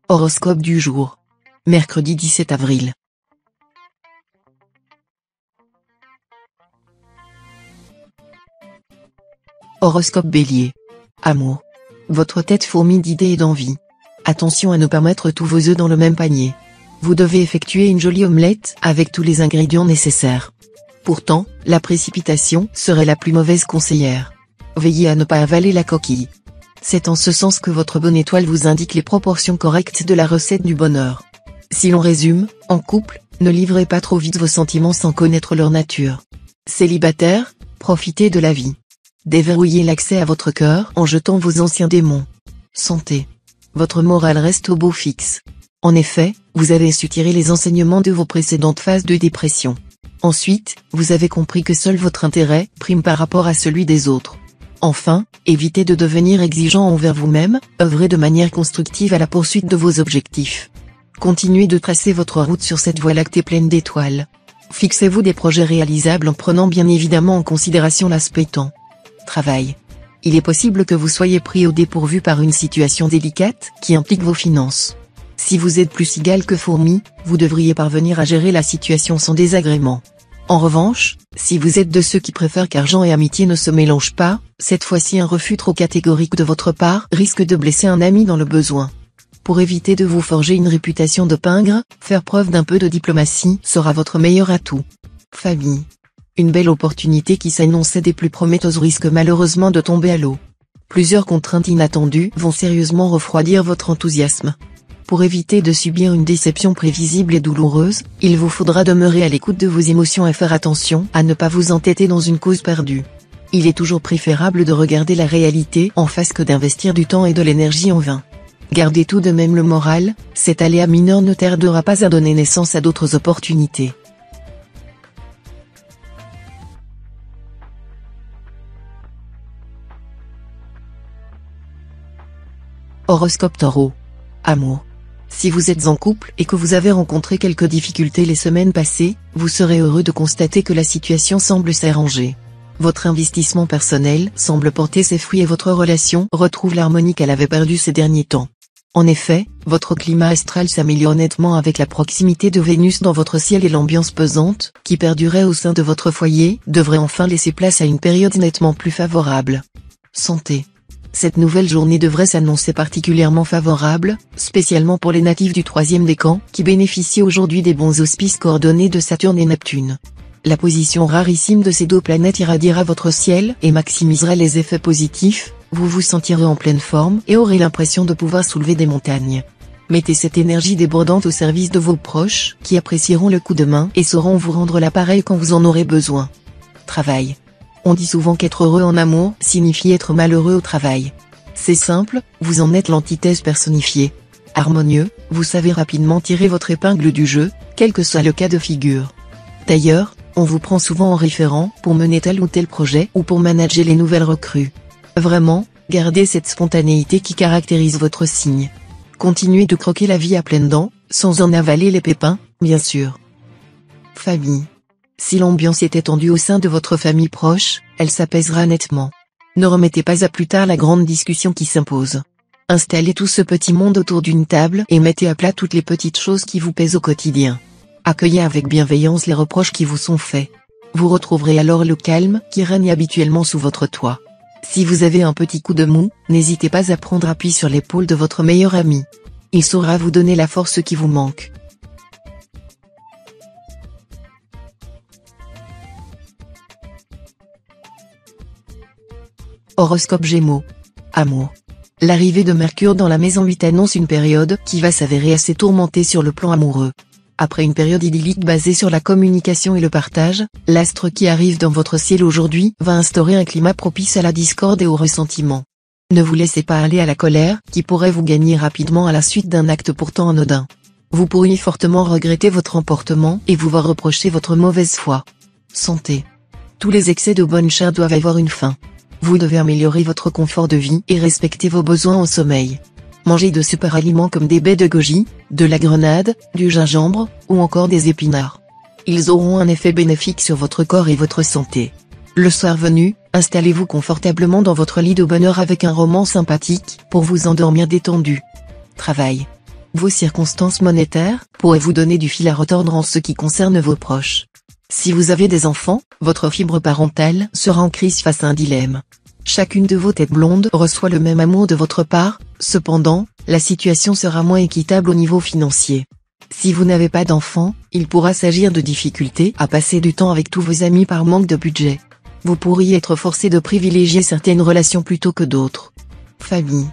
Horoscope du jour. Mercredi 17 avril. Horoscope Bélier. Amour. Votre tête fourmille d'idées et d'envies. Attention à ne pas mettre tous vos œufs dans le même panier. Vous devez effectuer une jolie omelette avec tous les ingrédients nécessaires. Pourtant, la précipitation serait la plus mauvaise conseillère. Veillez à ne pas avaler la coquille. C'est en ce sens que votre bonne étoile vous indique les proportions correctes de la recette du bonheur. Si l'on résume, en couple, ne livrez pas trop vite vos sentiments sans connaître leur nature. Célibataire, profitez de la vie. Déverrouillez l'accès à votre cœur en jetant vos anciens démons. Santé. Votre morale reste au beau fixe. En effet, vous avez su tirer les enseignements de vos précédentes phases de dépression. Ensuite, vous avez compris que seul votre intérêt prime par rapport à celui des autres. Enfin, évitez de devenir exigeant envers vous-même, œuvrez de manière constructive à la poursuite de vos objectifs. Continuez de tracer votre route sur cette voie lactée pleine d'étoiles. Fixez-vous des projets réalisables en prenant bien évidemment en considération l'aspect temps. Travail. Il est possible que vous soyez pris au dépourvu par une situation délicate qui implique vos finances. Si vous êtes plus cigale que fourmi, vous devriez parvenir à gérer la situation sans désagrément. En revanche, si vous êtes de ceux qui préfèrent qu'argent et amitié ne se mélangent pas, cette fois-ci un refus trop catégorique de votre part risque de blesser un ami dans le besoin. Pour éviter de vous forger une réputation de pingre, faire preuve d'un peu de diplomatie sera votre meilleur atout. Famille. Une belle opportunité qui s'annonçait des plus prometteuses risque malheureusement de tomber à l'eau. Plusieurs contraintes inattendues vont sérieusement refroidir votre enthousiasme. Pour éviter de subir une déception prévisible et douloureuse, il vous faudra demeurer à l'écoute de vos émotions et faire attention à ne pas vous entêter dans une cause perdue. Il est toujours préférable de regarder la réalité en face que d'investir du temps et de l'énergie en vain. Gardez tout de même le moral, cet aléa mineur ne tardera pas à donner naissance à d'autres opportunités. Horoscope Taureau. Amour. Si vous êtes en couple et que vous avez rencontré quelques difficultés les semaines passées, vous serez heureux de constater que la situation semble s'arranger. Votre investissement personnel semble porter ses fruits et votre relation retrouve l'harmonie qu'elle avait perdue ces derniers temps. En effet, votre climat astral s'améliore nettement avec la proximité de Vénus dans votre ciel et l'ambiance pesante, qui perdurait au sein de votre foyer, devrait enfin laisser place à une période nettement plus favorable. Santé. Cette nouvelle journée devrait s'annoncer particulièrement favorable, spécialement pour les natifs du troisième décan, qui bénéficient aujourd'hui des bons auspices coordonnés de Saturne et Neptune. La position rarissime de ces deux planètes irradiera votre ciel et maximisera les effets positifs, vous vous sentirez en pleine forme et aurez l'impression de pouvoir soulever des montagnes. Mettez cette énergie débordante au service de vos proches, qui apprécieront le coup de main et sauront vous rendre l'appareil quand vous en aurez besoin. Travail. On dit souvent qu'être heureux en amour signifie être malheureux au travail. C'est simple, vous en êtes l'antithèse personnifiée. Harmonieux, vous savez rapidement tirer votre épingle du jeu, quel que soit le cas de figure. D'ailleurs, on vous prend souvent en référent pour mener tel ou tel projet ou pour manager les nouvelles recrues. Vraiment, gardez cette spontanéité qui caractérise votre signe. Continuez de croquer la vie à pleines dents, sans en avaler les pépins, bien sûr. Famille. Si l'ambiance est étendue au sein de votre famille proche, elle s'apaisera nettement. Ne remettez pas à plus tard la grande discussion qui s'impose. Installez tout ce petit monde autour d'une table et mettez à plat toutes les petites choses qui vous pèsent au quotidien. Accueillez avec bienveillance les reproches qui vous sont faits. Vous retrouverez alors le calme qui règne habituellement sous votre toit. Si vous avez un petit coup de mou, n'hésitez pas à prendre appui sur l'épaule de votre meilleur ami. Il saura vous donner la force qui vous manque. Horoscope Gémeaux. Amour. L'arrivée de Mercure dans la maison 8 annonce une période qui va s'avérer assez tourmentée sur le plan amoureux. Après une période idyllique basée sur la communication et le partage, l'astre qui arrive dans votre ciel aujourd'hui va instaurer un climat propice à la discorde et au ressentiment. Ne vous laissez pas aller à la colère, qui pourrait vous gagner rapidement à la suite d'un acte pourtant anodin. Vous pourriez fortement regretter votre emportement et vous voir reprocher votre mauvaise foi. Santé. Tous les excès de bonne chère doivent avoir une fin. Vous devez améliorer votre confort de vie et respecter vos besoins en sommeil. Mangez de super aliments comme des baies de goji, de la grenade, du gingembre, ou encore des épinards. Ils auront un effet bénéfique sur votre corps et votre santé. Le soir venu, installez-vous confortablement dans votre lit de bonheur avec un roman sympathique pour vous endormir détendu. Travail. Vos circonstances monétaires pourraient vous donner du fil à retordre en ce qui concerne vos proches. Si vous avez des enfants, votre fibre parentale sera en crise face à un dilemme. Chacune de vos têtes blondes reçoit le même amour de votre part, cependant, la situation sera moins équitable au niveau financier. Si vous n'avez pas d'enfants, il pourra s'agir de difficultés à passer du temps avec tous vos amis par manque de budget. Vous pourriez être forcé de privilégier certaines relations plutôt que d'autres. Famille.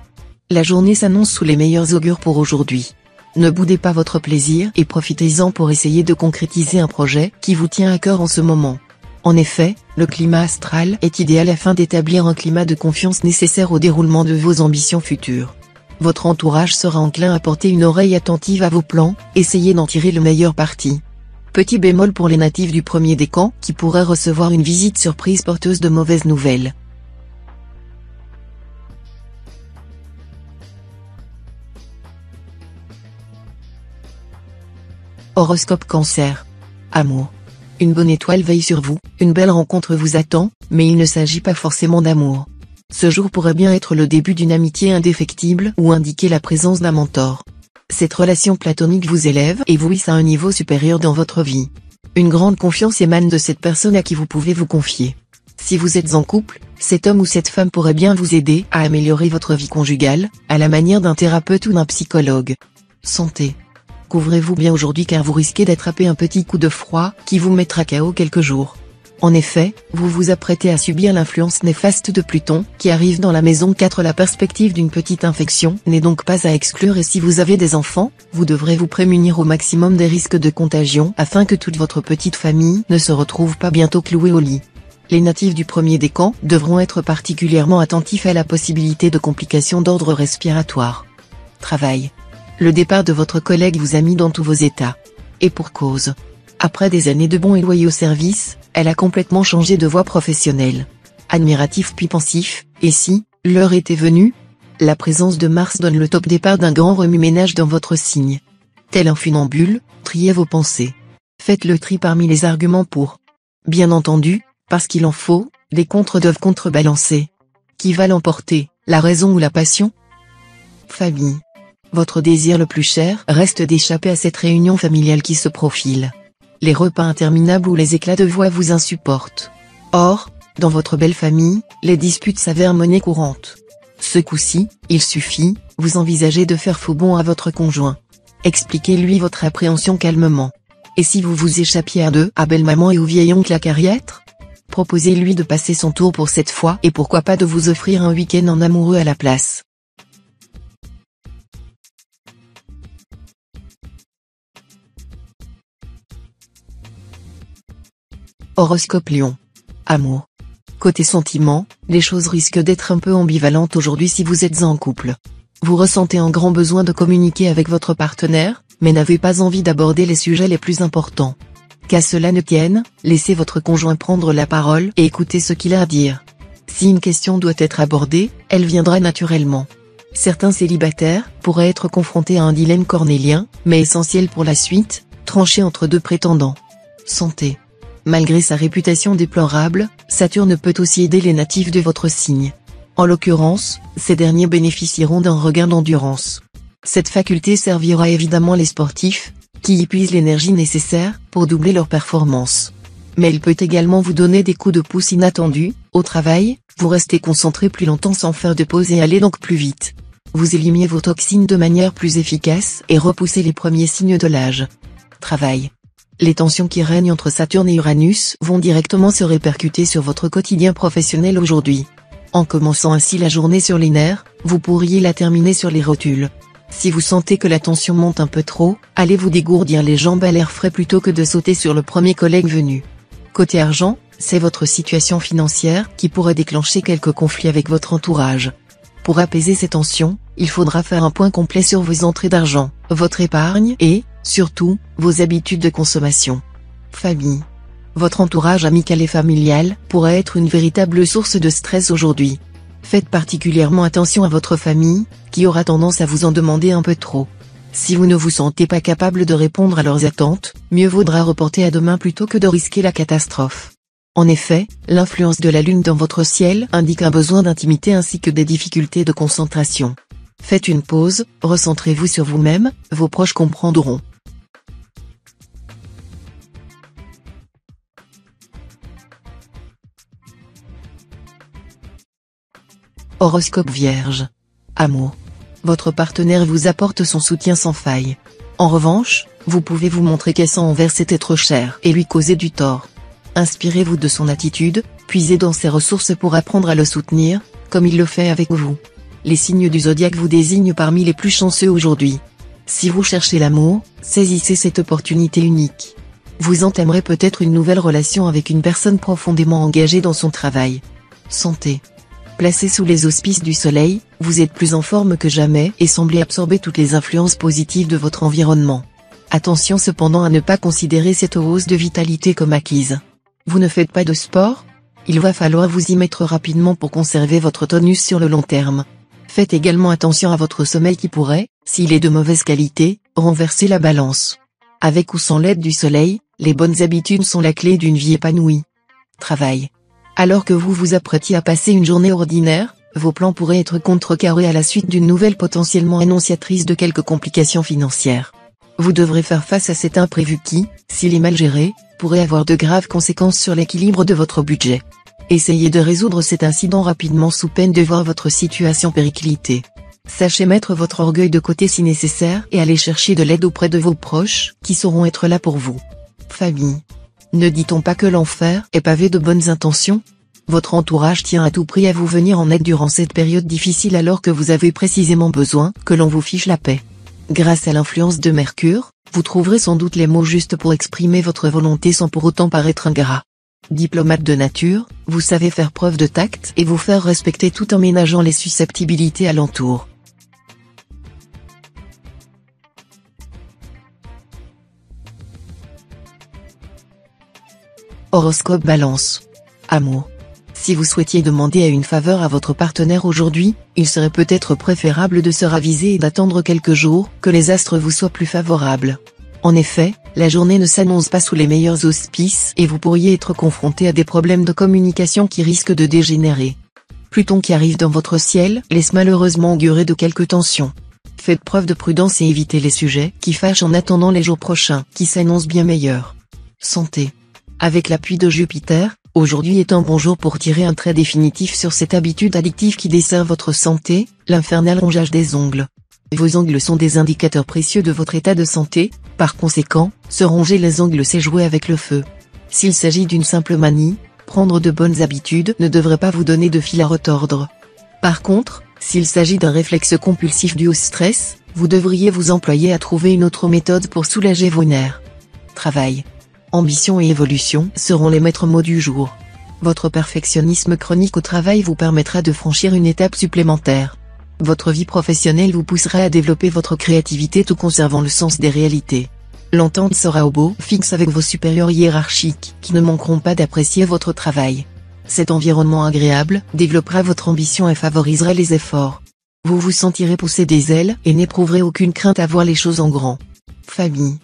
La journée s'annonce sous les meilleurs augures pour aujourd'hui. Ne boudez pas votre plaisir et profitez-en pour essayer de concrétiser un projet qui vous tient à cœur en ce moment. En effet, le climat astral est idéal afin d'établir un climat de confiance nécessaire au déroulement de vos ambitions futures. Votre entourage sera enclin à porter une oreille attentive à vos plans, essayez d'en tirer le meilleur parti. Petit bémol pour les natifs du premier décan qui pourraient recevoir une visite surprise porteuse de mauvaises nouvelles. Horoscope Cancer. Amour. Une bonne étoile veille sur vous, une belle rencontre vous attend, mais il ne s'agit pas forcément d'amour. Ce jour pourrait bien être le début d'une amitié indéfectible ou indiquer la présence d'un mentor. Cette relation platonique vous élève et vous hisse à un niveau supérieur dans votre vie. Une grande confiance émane de cette personne à qui vous pouvez vous confier. Si vous êtes en couple, cet homme ou cette femme pourrait bien vous aider à améliorer votre vie conjugale, à la manière d'un thérapeute ou d'un psychologue. Santé. Couvrez-vous bien aujourd'hui car vous risquez d'attraper un petit coup de froid qui vous mettra KO quelques jours. En effet, vous vous apprêtez à subir l'influence néfaste de Pluton qui arrive dans la maison 4. La perspective d'une petite infection n'est donc pas à exclure et si vous avez des enfants, vous devrez vous prémunir au maximum des risques de contagion afin que toute votre petite famille ne se retrouve pas bientôt clouée au lit. Les natifs du premier décan devront être particulièrement attentifs à la possibilité de complications d'ordre respiratoire. Travail. Le départ de votre collègue vous a mis dans tous vos états. Et pour cause. Après des années de bons et loyaux services, elle a complètement changé de voie professionnelle. Admiratif puis pensif, et si, l'heure était venue? La présence de Mars donne le top départ d'un grand remue-ménage dans votre signe. Tel un funambule, triez vos pensées. Faites le tri parmi les arguments pour. Bien entendu, parce qu'il en faut, les contres doivent contrebalancer. Qui va l'emporter, la raison ou la passion? Famille. Votre désir le plus cher reste d'échapper à cette réunion familiale qui se profile. Les repas interminables ou les éclats de voix vous insupportent. Or, dans votre belle famille, les disputes s'avèrent monnaie courante. Ce coup-ci, il suffit, vous envisagez de faire faux bond à votre conjoint. Expliquez-lui votre appréhension calmement. Et si vous vous échappiez à deux, à belle-maman et au vieil oncle à Carriêtre? Proposez-lui de passer son tour pour cette fois et pourquoi pas de vous offrir un week-end en amoureux à la place. Horoscope Lion. Amour. Côté sentiment, les choses risquent d'être un peu ambivalentes aujourd'hui si vous êtes en couple. Vous ressentez un grand besoin de communiquer avec votre partenaire, mais n'avez pas envie d'aborder les sujets les plus importants. Qu'à cela ne tienne, laissez votre conjoint prendre la parole et écoutez ce qu'il a à dire. Si une question doit être abordée, elle viendra naturellement. Certains célibataires pourraient être confrontés à un dilemme cornélien, mais essentiel pour la suite, tranché entre deux prétendants. Santé. Malgré sa réputation déplorable, Saturne peut aussi aider les natifs de votre signe. En l'occurrence, ces derniers bénéficieront d'un regain d'endurance. Cette faculté servira évidemment les sportifs, qui y puisent l'énergie nécessaire pour doubler leur performance. Mais il peut également vous donner des coups de pouce inattendus. Au travail, vous restez concentré plus longtemps sans faire de pause et allez donc plus vite. Vous éliminez vos toxines de manière plus efficace et repoussez les premiers signes de l'âge. Travail. Les tensions qui règnent entre Saturne et Uranus vont directement se répercuter sur votre quotidien professionnel aujourd'hui. En commençant ainsi la journée sur les nerfs, vous pourriez la terminer sur les rotules. Si vous sentez que la tension monte un peu trop, allez vous dégourdir les jambes à l'air frais plutôt que de sauter sur le premier collègue venu. Côté argent, c'est votre situation financière qui pourrait déclencher quelques conflits avec votre entourage. Pour apaiser ces tensions, il faudra faire un point complet sur vos entrées d'argent, votre épargne et, surtout, vos habitudes de consommation. Famille. Votre entourage amical et familial pourrait être une véritable source de stress aujourd'hui. Faites particulièrement attention à votre famille, qui aura tendance à vous en demander un peu trop. Si vous ne vous sentez pas capable de répondre à leurs attentes, mieux vaudra reporter à demain plutôt que de risquer la catastrophe. En effet, l'influence de la Lune dans votre ciel indique un besoin d'intimité ainsi que des difficultés de concentration. Faites une pause, recentrez-vous sur vous-même, vos proches comprendront. Horoscope Vierge. Amour. Votre partenaire vous apporte son soutien sans faille. En revanche, vous pouvez vous montrer cassant envers cet être cher et lui causer du tort. Inspirez-vous de son attitude, puisez dans ses ressources pour apprendre à le soutenir, comme il le fait avec vous. Les signes du zodiaque vous désignent parmi les plus chanceux aujourd'hui. Si vous cherchez l'amour, saisissez cette opportunité unique. Vous entamerez peut-être une nouvelle relation avec une personne profondément engagée dans son travail. Santé. Placé sous les auspices du soleil, vous êtes plus en forme que jamais et semblez absorber toutes les influences positives de votre environnement. Attention cependant à ne pas considérer cette hausse de vitalité comme acquise. Vous ne faites pas de sport? Il va falloir vous y mettre rapidement pour conserver votre tonus sur le long terme. Faites également attention à votre sommeil qui pourrait, s'il est de mauvaise qualité, renverser la balance. Avec ou sans l'aide du soleil, les bonnes habitudes sont la clé d'une vie épanouie. Travail. Alors que vous vous apprêtiez à passer une journée ordinaire, vos plans pourraient être contrecarrés à la suite d'une nouvelle potentiellement annonciatrice de quelques complications financières. Vous devrez faire face à cet imprévu qui, s'il est mal géré, pourrait avoir de graves conséquences sur l'équilibre de votre budget. Essayez de résoudre cet incident rapidement sous peine de voir votre situation péricliter. Sachez mettre votre orgueil de côté si nécessaire et aller chercher de l'aide auprès de vos proches, qui sauront être là pour vous. Famille. Ne dit-on pas que l'enfer est pavé de bonnes intentions? Votre entourage tient à tout prix à vous venir en aide durant cette période difficile alors que vous avez précisément besoin que l'on vous fiche la paix. Grâce à l'influence de Mercure, vous trouverez sans doute les mots justes pour exprimer votre volonté sans pour autant paraître ingrat. Diplomate de nature, vous savez faire preuve de tact et vous faire respecter tout en ménageant les susceptibilités alentour. Horoscope Balance. Amour. Si vous souhaitiez demander à une faveur à votre partenaire aujourd'hui, il serait peut-être préférable de se raviser et d'attendre quelques jours que les astres vous soient plus favorables. En effet, la journée ne s'annonce pas sous les meilleurs auspices et vous pourriez être confronté à des problèmes de communication qui risquent de dégénérer. Pluton qui arrive dans votre ciel laisse malheureusement augurer de quelques tensions. Faites preuve de prudence et évitez les sujets qui fâchent en attendant les jours prochains qui s'annoncent bien meilleurs. Santé. Avec l'appui de Jupiter, aujourd'hui est un bon jour pour tirer un trait définitif sur cette habitude addictive qui dessert votre santé, l'infernal rongeage des ongles. Vos ongles sont des indicateurs précieux de votre état de santé, par conséquent, se ronger les ongles c'est jouer avec le feu. S'il s'agit d'une simple manie, prendre de bonnes habitudes ne devrait pas vous donner de fil à retordre. Par contre, s'il s'agit d'un réflexe compulsif dû au stress, vous devriez vous employer à trouver une autre méthode pour soulager vos nerfs. Travail. Ambition et évolution seront les maîtres mots du jour. Votre perfectionnisme chronique au travail vous permettra de franchir une étape supplémentaire. Votre vie professionnelle vous poussera à développer votre créativité tout conservant le sens des réalités. L'entente sera au beau fixe avec vos supérieurs hiérarchiques qui ne manqueront pas d'apprécier votre travail. Cet environnement agréable développera votre ambition et favorisera les efforts. Vous vous sentirez pousser des ailes et n'éprouverez aucune crainte à voir les choses en grand. Famille.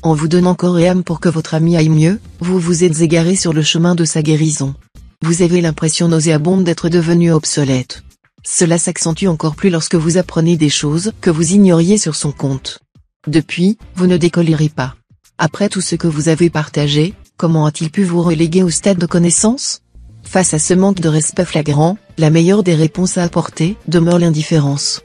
En vous donnant corps et âme pour que votre ami aille mieux, vous vous êtes égaré sur le chemin de sa guérison. Vous avez l'impression nauséabonde d'être devenu obsolète. Cela s'accentue encore plus lorsque vous apprenez des choses que vous ignoriez sur son compte. Depuis, vous ne décollerez pas. Après tout ce que vous avez partagé, comment a-t-il pu vous reléguer au stade de connaissance? Face à ce manque de respect flagrant, la meilleure des réponses à apporter demeure l'indifférence.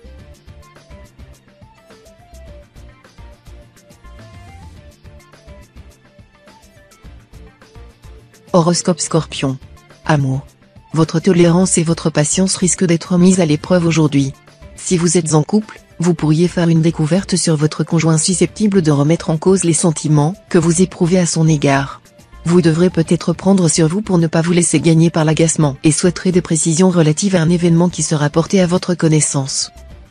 Horoscope Scorpion. Amour. Votre tolérance et votre patience risquent d'être mises à l'épreuve aujourd'hui. Si vous êtes en couple, vous pourriez faire une découverte sur votre conjoint susceptible de remettre en cause les sentiments que vous éprouvez à son égard. Vous devrez peut-être prendre sur vous pour ne pas vous laisser gagner par l'agacement et souhaiterez des précisions relatives à un événement qui sera porté à votre connaissance.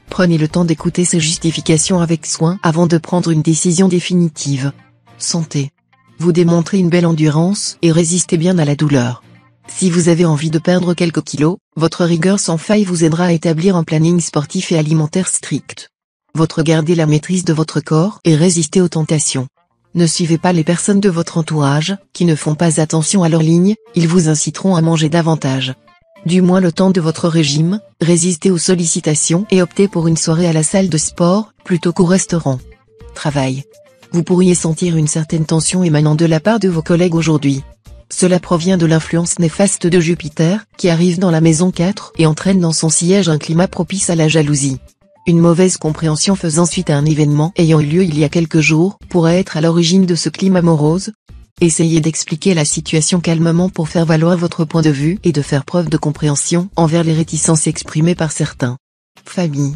Prenez le temps d'écouter ces justifications avec soin avant de prendre une décision définitive. Santé. Vous démontrez une belle endurance et résistez bien à la douleur. Si vous avez envie de perdre quelques kilos, votre rigueur sans faille vous aidera à établir un planning sportif et alimentaire strict. Gardez la maîtrise de votre corps et résistez aux tentations. Ne suivez pas les personnes de votre entourage, qui ne font pas attention à leurs lignes, ils vous inciteront à manger davantage. du moins le temps de votre régime, résistez aux sollicitations et optez pour une soirée à la salle de sport, plutôt qu'au restaurant. Travail. Vous pourriez sentir une certaine tension émanant de la part de vos collègues aujourd'hui. Cela provient de l'influence néfaste de Jupiter, qui arrive dans la maison 4 et entraîne dans son siège un climat propice à la jalousie. Une mauvaise compréhension faisant suite à un événement ayant eu lieu il y a quelques jours pourrait être à l'origine de ce climat morose. Essayez d'expliquer la situation calmement pour faire valoir votre point de vue et de faire preuve de compréhension envers les réticences exprimées par certains. Famille.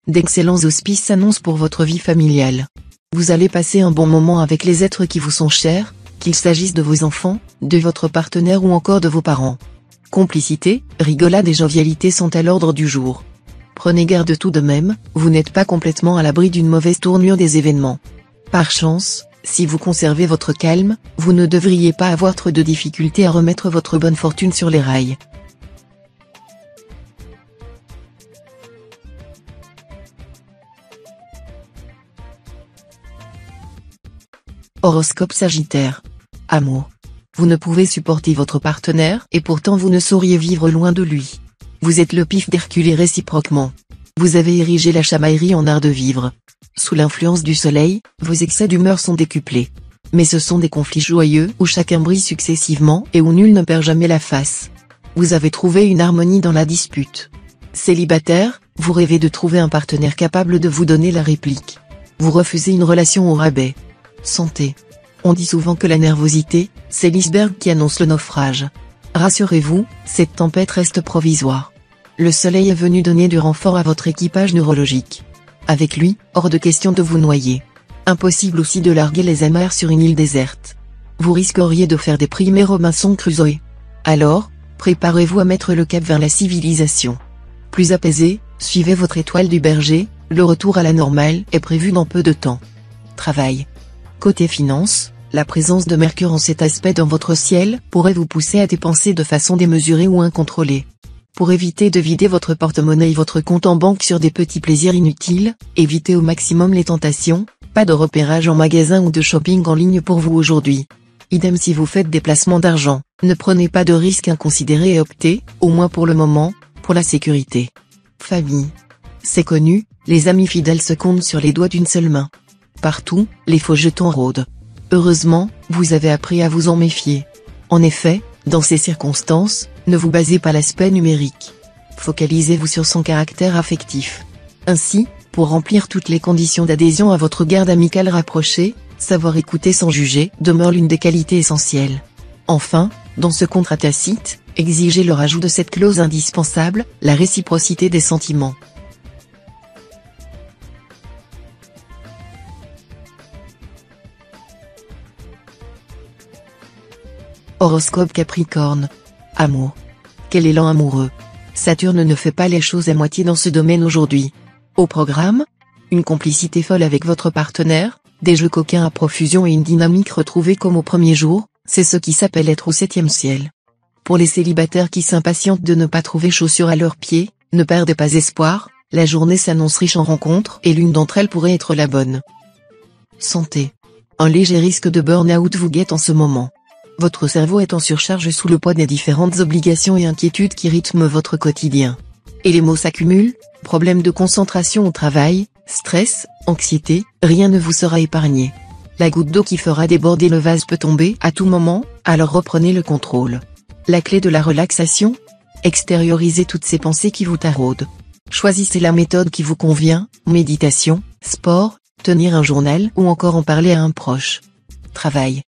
D'excellents auspices s'annoncent pour votre vie familiale. Vous allez passer un bon moment avec les êtres qui vous sont chers, qu'il s'agisse de vos enfants, de votre partenaire ou encore de vos parents. Complicité, rigolade et jovialité sont à l'ordre du jour. Prenez garde tout de même, vous n'êtes pas complètement à l'abri d'une mauvaise tournure des événements. Par chance, si vous conservez votre calme, vous ne devriez pas avoir trop de difficultés à remettre votre bonne fortune sur les rails. Horoscope Sagittaire. Amour. Vous ne pouvez supporter votre partenaire et pourtant vous ne sauriez vivre loin de lui. Vous êtes le pif d'Hercule et réciproquement. Vous avez érigé la chamaillerie en art de vivre. Sous l'influence du soleil, vos excès d'humeur sont décuplés. Mais ce sont des conflits joyeux où chacun brille successivement et où nul ne perd jamais la face. Vous avez trouvé une harmonie dans la dispute. Célibataire, vous rêvez de trouver un partenaire capable de vous donner la réplique. Vous refusez une relation au rabais. Santé. On dit souvent que la nervosité, c'est l'iceberg qui annonce le naufrage. Rassurez-vous, cette tempête reste provisoire. Le soleil est venu donner du renfort à votre équipage neurologique. Avec lui, hors de question de vous noyer. Impossible aussi de larguer les amarres sur une île déserte. Vous risqueriez de faire des primés Robinson Crusoe. Alors, préparez-vous à mettre le cap vers la civilisation. Plus apaisé, suivez votre étoile du berger, le retour à la normale est prévu dans peu de temps. Travail. Côté finance, la présence de Mercure en cet aspect dans votre ciel pourrait vous pousser à dépenser de façon démesurée ou incontrôlée. Pour éviter de vider votre porte-monnaie et votre compte en banque sur des petits plaisirs inutiles, évitez au maximum les tentations, pas de repérage en magasin ou de shopping en ligne pour vous aujourd'hui. Idem si vous faites des placements d'argent, ne prenez pas de risques inconsidérés et optez, au moins pour le moment, pour la sécurité. Famille. C'est connu, les amis fidèles se comptent sur les doigts d'une seule main. Partout, les faux jetons rôdent. Heureusement, vous avez appris à vous en méfier. En effet, dans ces circonstances, ne vous basez pas l'aspect numérique. Focalisez-vous sur son caractère affectif. Ainsi, pour remplir toutes les conditions d'adhésion à votre garde amicale rapprochée, savoir écouter sans juger demeure l'une des qualités essentielles. Enfin, dans ce contrat tacite, exigez le rajout de cette clause indispensable, la réciprocité des sentiments. Horoscope Capricorne. Amour. Quel élan amoureux. Saturne ne fait pas les choses à moitié dans ce domaine aujourd'hui. Au programme, une complicité folle avec votre partenaire, des jeux coquins à profusion et une dynamique retrouvée comme au premier jour, c'est ce qui s'appelle être au 7e ciel. Pour les célibataires qui s'impatientent de ne pas trouver chaussures à leurs pieds, ne perdez pas espoir, la journée s'annonce riche en rencontres et l'une d'entre elles pourrait être la bonne. Santé. Un léger risque de burn-out vous guette en ce moment. Votre cerveau est en surcharge sous le poids des différentes obligations et inquiétudes qui rythment votre quotidien. Et les maux s'accumulent, problèmes de concentration au travail, stress, anxiété, rien ne vous sera épargné. La goutte d'eau qui fera déborder le vase peut tomber à tout moment, alors reprenez le contrôle. La clé de la relaxation ? Extériorisez toutes ces pensées qui vous taraudent. Choisissez la méthode qui vous convient, méditation, sport, tenir un journal ou encore en parler à un proche. Travail.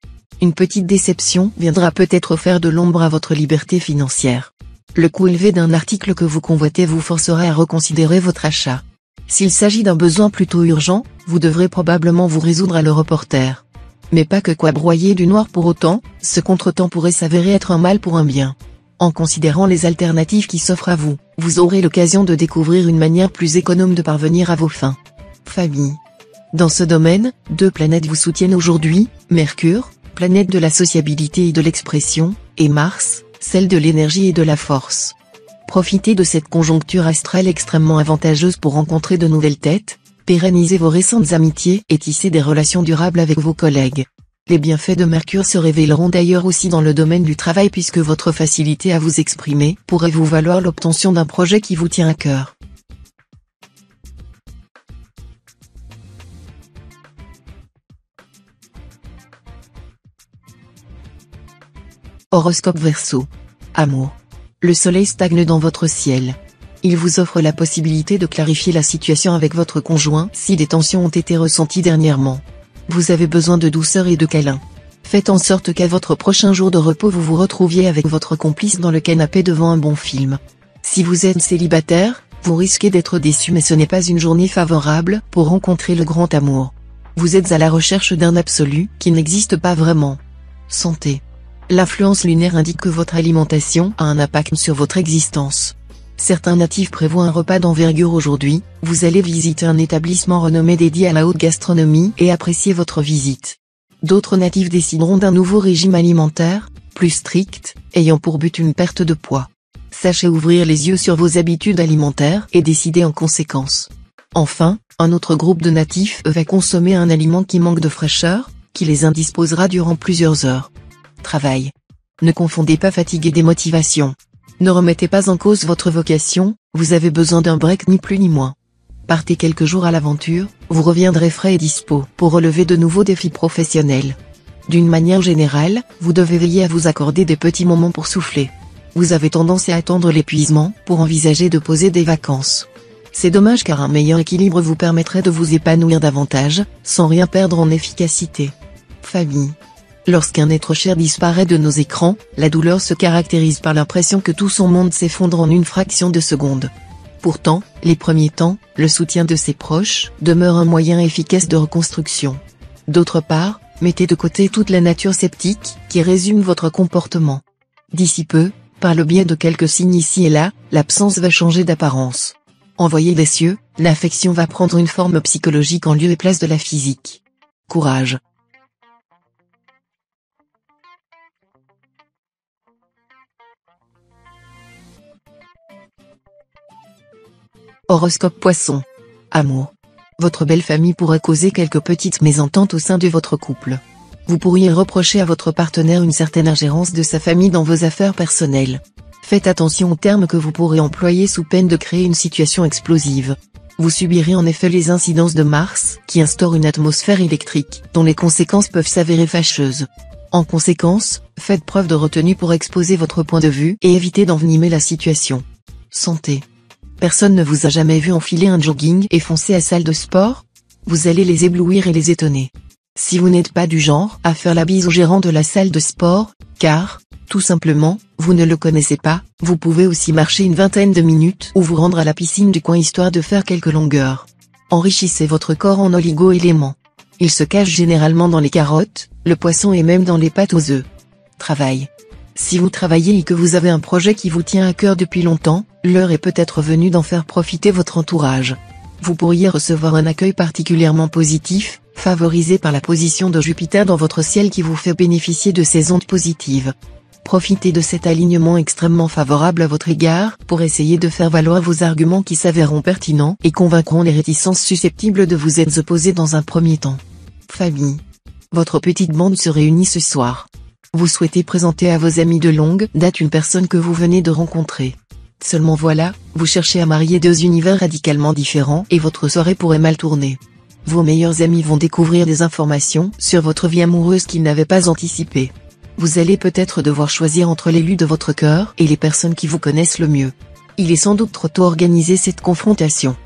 Une petite déception viendra peut-être faire de l'ombre à votre liberté financière. Le coût élevé d'un article que vous convoitez vous forcera à reconsidérer votre achat. S'il s'agit d'un besoin plutôt urgent, vous devrez probablement vous résoudre à le reporter. Mais pas que quoi broyer du noir pour autant, ce contretemps pourrait s'avérer être un mal pour un bien. En considérant les alternatives qui s'offrent à vous, vous aurez l'occasion de découvrir une manière plus économe de parvenir à vos fins. Famille. Dans ce domaine, 2 planètes vous soutiennent aujourd'hui, Mercure, planète de la sociabilité et de l'expression, et Mars, celle de l'énergie et de la force. Profitez de cette conjoncture astrale extrêmement avantageuse pour rencontrer de nouvelles têtes, pérenniser vos récentes amitiés et tisser des relations durables avec vos collègues. Les bienfaits de Mercure se révéleront d'ailleurs aussi dans le domaine du travail puisque votre facilité à vous exprimer pourrait vous valoir l'obtention d'un projet qui vous tient à cœur. Horoscope Verseau. Amour. Le soleil stagne dans votre ciel. Il vous offre la possibilité de clarifier la situation avec votre conjoint si des tensions ont été ressenties dernièrement. Vous avez besoin de douceur et de câlin. Faites en sorte qu'à votre prochain jour de repos vous vous retrouviez avec votre complice dans le canapé devant un bon film. Si vous êtes célibataire, vous risquez d'être déçu mais ce n'est pas une journée favorable pour rencontrer le grand amour. Vous êtes à la recherche d'un absolu qui n'existe pas vraiment. Santé. L'influence lunaire indique que votre alimentation a un impact sur votre existence. Certains natifs prévoient un repas d'envergure aujourd'hui, vous allez visiter un établissement renommé dédié à la haute gastronomie et apprécier votre visite. D'autres natifs décideront d'un nouveau régime alimentaire, plus strict, ayant pour but une perte de poids. Sachez ouvrir les yeux sur vos habitudes alimentaires et décider en conséquence. Enfin, un autre groupe de natifs va consommer un aliment qui manque de fraîcheur, qui les indisposera durant plusieurs heures. Travail. Ne confondez pas fatigue et démotivation. Ne remettez pas en cause votre vocation, vous avez besoin d'un break ni plus ni moins. Partez quelques jours à l'aventure, vous reviendrez frais et dispo pour relever de nouveaux défis professionnels. D'une manière générale, vous devez veiller à vous accorder des petits moments pour souffler. Vous avez tendance à attendre l'épuisement pour envisager de poser des vacances. C'est dommage car un meilleur équilibre vous permettrait de vous épanouir davantage, sans rien perdre en efficacité. Famille. Lorsqu'un être cher disparaît de nos écrans, la douleur se caractérise par l'impression que tout son monde s'effondre en une fraction de seconde. Pourtant, les premiers temps, le soutien de ses proches demeure un moyen efficace de reconstruction. D'autre part, mettez de côté toute la nature sceptique qui résume votre comportement. D'ici peu, par le biais de quelques signes ici et là, l'absence va changer d'apparence. Envoyé des cieux, l'affection va prendre une forme psychologique en lieu et place de la physique. Courage. Horoscope Poisson. Amour. Votre belle famille pourrait causer quelques petites mésententes au sein de votre couple. Vous pourriez reprocher à votre partenaire une certaine ingérence de sa famille dans vos affaires personnelles. Faites attention aux termes que vous pourrez employer sous peine de créer une situation explosive. Vous subirez en effet les incidences de Mars, qui instaure une atmosphère électrique, dont les conséquences peuvent s'avérer fâcheuses. En conséquence, faites preuve de retenue pour exposer votre point de vue et évitez d'envenimer la situation. Santé. Personne ne vous a jamais vu enfiler un jogging et foncer à salle de sport? Vous allez les éblouir et les étonner. Si vous n'êtes pas du genre à faire la bise au gérant de la salle de sport, car, tout simplement, vous ne le connaissez pas, vous pouvez aussi marcher une vingtaine de minutes ou vous rendre à la piscine du coin histoire de faire quelques longueurs. Enrichissez votre corps en oligo-éléments. Il se cache généralement dans les carottes, le poisson et même dans les pâtes aux œufs. Travail. Si vous travaillez et que vous avez un projet qui vous tient à cœur depuis longtemps, l'heure est peut-être venue d'en faire profiter votre entourage. Vous pourriez recevoir un accueil particulièrement positif, favorisé par la position de Jupiter dans votre ciel qui vous fait bénéficier de ces ondes positives. Profitez de cet alignement extrêmement favorable à votre égard pour essayer de faire valoir vos arguments qui s'avéreront pertinents et convaincront les réticences susceptibles de vous être opposées dans un premier temps. Famille. Votre petite bande se réunit ce soir. Vous souhaitez présenter à vos amis de longue date une personne que vous venez de rencontrer. Seulement voilà, vous cherchez à marier deux univers radicalement différents et votre soirée pourrait mal tourner. Vos meilleurs amis vont découvrir des informations sur votre vie amoureuse qu'ils n'avaient pas anticipées. Vous allez peut-être devoir choisir entre l'élu de votre cœur et les personnes qui vous connaissent le mieux. Il est sans doute trop tôt organiser cette confrontation.